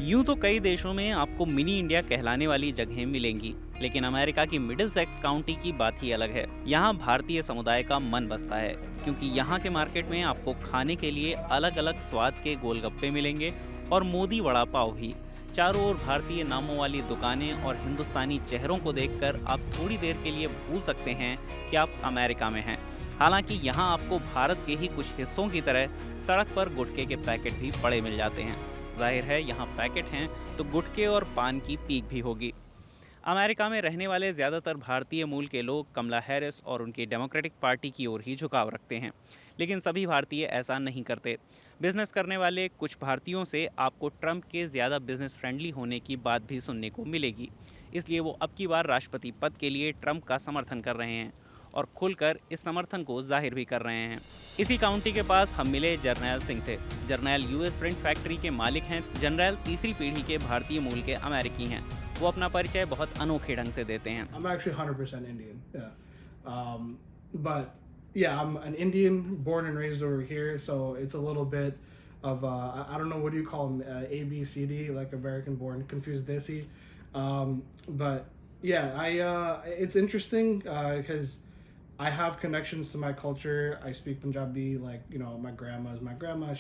यूं तो कई देशों में आपको मिनी इंडिया कहलाने वाली जगहें मिलेंगी, लेकिन अमेरिका की मिडिलसेक्स काउंटी की बात ही अलग है। यहाँ भारतीय समुदाय का मन बसता है, क्योंकि यहाँ के मार्केट में आपको खाने के लिए अलग अलग स्वाद के गोलगप्पे मिलेंगे और मोदी वड़ा पाव भी। चारों ओर भारतीय नामों वाली दुकानें और हिंदुस्तानी चेहरों को देखकर आप थोड़ी देर के लिए भूल सकते हैं कि आप अमेरिका में हैं। हालांकि यहाँ आपको भारत के ही कुछ हिस्सों की तरह सड़क पर गुटखे के पैकेट भी पड़े मिल जाते हैं। जाहिर है यहाँ पैकेट हैं तो गुटखे और पान की पीक भी होगी। अमेरिका में रहने वाले ज़्यादातर भारतीय मूल के लोग कमला हैरिस और उनकी डेमोक्रेटिक पार्टी की ओर ही झुकाव रखते हैं, लेकिन सभी भारतीय ऐसा नहीं करते। बिजनेस करने वाले कुछ भारतीयों से आपको ट्रंप के ज़्यादा बिजनेस फ्रेंडली होने की बात भी सुनने को मिलेगी। इसलिए वो अब की बार राष्ट्रपति पद के लिए ट्रंप का समर्थन कर रहे हैं और खुलकर इस समर्थन को जाहिर भी कर रहे हैं। इसी काउंटी के पास हम मिले जर्नैल सिंह से। जर्नैल यूएस प्रिंट फैक्ट्री के मालिक हैं। जर्नैल तीसरी पीढ़ी के भारतीय मूल के अमेरिकी हैं। वो अपना परिचय बहुत अनोखे ढंग से देते हैं। I'm actually 100% Indian. Yeah. But yeah, I'm an Indian, born and raised over here, so it's a little bit of I don't know, what do you call them, A B C D, like American born, confused desi. But yeah, I it's interesting because I have connections to my culture. I speak Punjabi, like, my grandma is my grandma.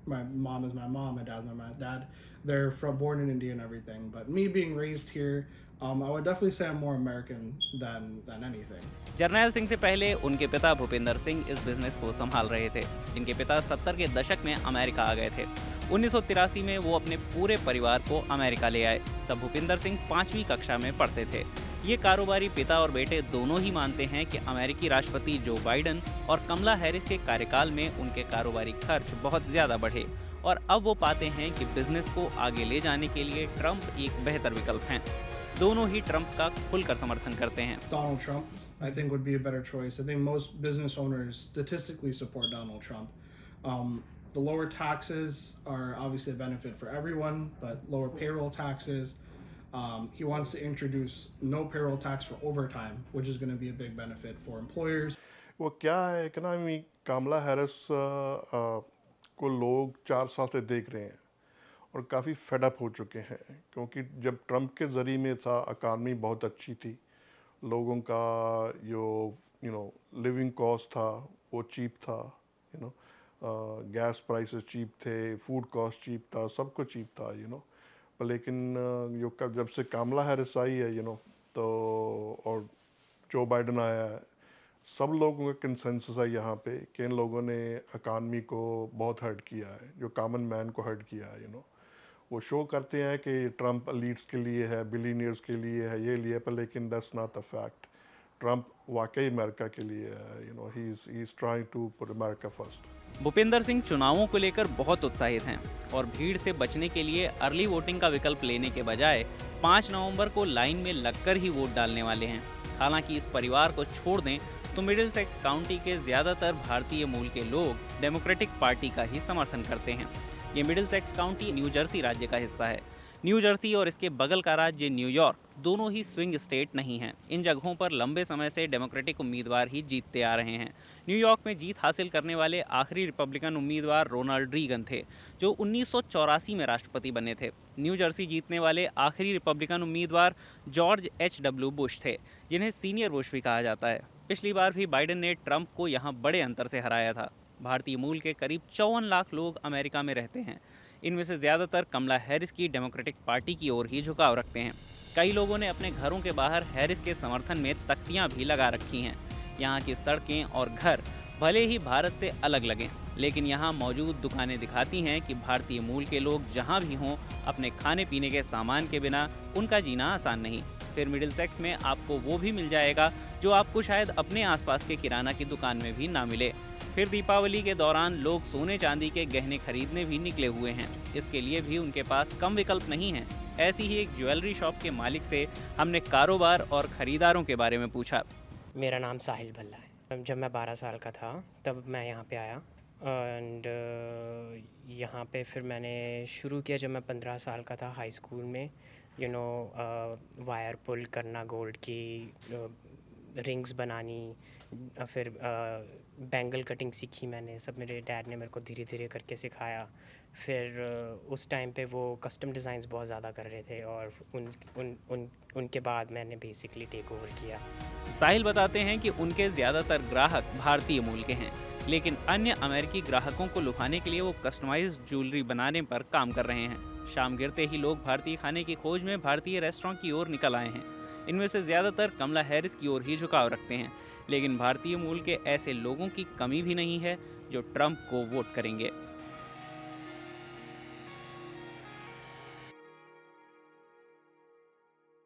My mom is my mom. My dad's my dad. They're born in India and everything. But me being raised here, I would definitely say I'm more American than anything. Jarnail Singh से पहले उनके पिता भूपिंदर सिंह इस business को संभाल रहे थे, जिनके पिता 70 के दशक में अमेरिका आ गए थे। 1983 में वो अपने पूरे परिवार को अमेरिका ले आए। तब भूपिंदर सिंह 5वीं कक्षा में पढ़ते थे। ये कारोबारी पिता और बेटे दोनों ही मानते हैं कि अमेरिकी राष्ट्रपति जो बाइडन और कमला हैरिस के कार्यकाल में उनके कारोबारी खर्च बहुत ज़्यादा बढ़े और अब वो पाते हैं कि बिजनेस को आगे ले जाने के लिए ट्रंप एक बेहतर विकल्प हैं। दोनों ही ट्रंप का खुलकर समर्थन करते हैं। Donald Trump, I think, would be a better choice. I think most business owners statistically support Donald Trump. The lower taxes are obviously a benefit for everyone, but lower payroll taxes. He wants to introduce no payroll tax for overtime, which is going to be a big benefit for employers. वो क्या है कि ना कामला Harris को लोग 4 साल से देख रहे हैं और काफ़ी फेडअप हो चुके हैं, क्योंकि जब ट्रंप के ज़रिए में था इकानमी बहुत अच्छी थी, लोगों का जो लिविंग कॉस्ट था वो चीप था, you know gas prices cheap थे, फूड कॉस्ट चीप था, सब कुछ चीप था, पर लेकिन जब से कामला हैरिस आई है, तो और जो बाइडन आया है, सब लोगों का कंसेंसस है यहाँ पे कि इन लोगों ने इकानमी को बहुत हर्ट किया है, जो कॉमन मैन को हर्ट किया है। वो शो करते हैं कि ट्रंप एलीट्स के लिए है, बिलीनियर्स के लिए है, ये लिए, पर लेकिन that's not a fact. Trump वाकई अमेरिका के लिए है, he is trying to put America first. Bhupinder Singh चुनावों को लेकर बहुत उत्साहित हैं और भीड़ से बचने के लिए अर्ली वोटिंग का विकल्प लेने के बजाय 5 नवंबर को लाइन में लगकर ही वोट डालने वाले हैं। हालांकि इस परिवार को छोड़ दें तो मिडिलसेक्स काउंटी के ज़्यादातर भारतीय मूल के लोग डेमोक्रेटिक पार्टी का ही समर्थन करते हैं। ये मिडिलसेक्स काउंटी न्यू जर्सी राज्य का हिस्सा है। न्यू जर्सी और इसके बगल का राज्य न्यूयॉर्क दोनों ही स्विंग स्टेट नहीं हैं। इन जगहों पर लंबे समय से डेमोक्रेटिक उम्मीदवार ही जीतते आ रहे हैं। न्यूयॉर्क में जीत हासिल करने वाले आखिरी रिपब्लिकन उम्मीदवार रोनाल्ड रीगन थे, जो 1984 में राष्ट्रपति बने थे। न्यू जर्सी जीतने वाले आखिरी रिपब्लिकन उम्मीदवार जॉर्ज H.W. बुश थे, जिन्हें सीनियर बुश भी कहा जाता है। पिछली बार भी बाइडन ने ट्रंप को यहाँ बड़े अंतर से हराया था। भारतीय मूल के करीब 54 लाख लोग अमेरिका में रहते हैं। इनमें से ज़्यादातर कमला हैरिस की डेमोक्रेटिक पार्टी की ओर ही झुकाव रखते हैं। कई लोगों ने अपने घरों के बाहर हैरिस के समर्थन में तख्तियां भी लगा रखी हैं। यहाँ की सड़कें और घर भले ही भारत से अलग लगें, लेकिन यहाँ मौजूद दुकानें दिखाती हैं कि भारतीय मूल के लोग जहाँ भी हों, अपने खाने पीने के सामान के बिना उनका जीना आसान नहीं। फिर मिडिलसेक्स में आपको वो भी मिल जाएगा जो आपको शायद अपने आसपास के किराना की दुकान में भी ना मिले। फिर दीपावली के दौरान लोग सोने चांदी के गहने खरीदने भी निकले हुए हैं। इसके लिए भी उनके पास कम विकल्प नहीं हैं। ऐसी ही एक ज्वेलरी शॉप के मालिक से हमने कारोबार और खरीदारों के बारे में पूछा। मेरा नाम साहिल भल्ला है। जब मैं 12 साल का था तब मैं यहाँ पे आया एंड यहाँ पे फिर मैंने शुरू किया जब मैं 15 साल का था, हाई स्कूल में। वायर पुल करना गोल्ड की रिंग्स बनानी, फिर बैंगल कटिंग सीखी मैंने, सब मेरे डैड ने मेरे को धीरे धीरे करके सिखाया। फिर उस टाइम पे वो कस्टम डिज़ाइंस बहुत ज़्यादा कर रहे थे और उनके बाद मैंने बेसिकली टेक ओवर किया। साहिल बताते हैं कि उनके ज़्यादातर ग्राहक भारतीय मूल के हैं, लेकिन अन्य अमेरिकी ग्राहकों को लुभाने के लिए वो कस्टमाइज्ड ज्वेलरी बनाने पर काम कर रहे हैं। शाम गिरते ही लोग भारतीय खाने की खोज में भारतीय रेस्टोरेंट की ओर निकल आए हैं। इनमें से ज़्यादातर कमला हैरिस की ओर ही झुकाव रखते हैं, लेकिन भारतीय मूल के ऐसे लोगों की कमी भी नहीं है जो ट्रंप को वोट करेंगे।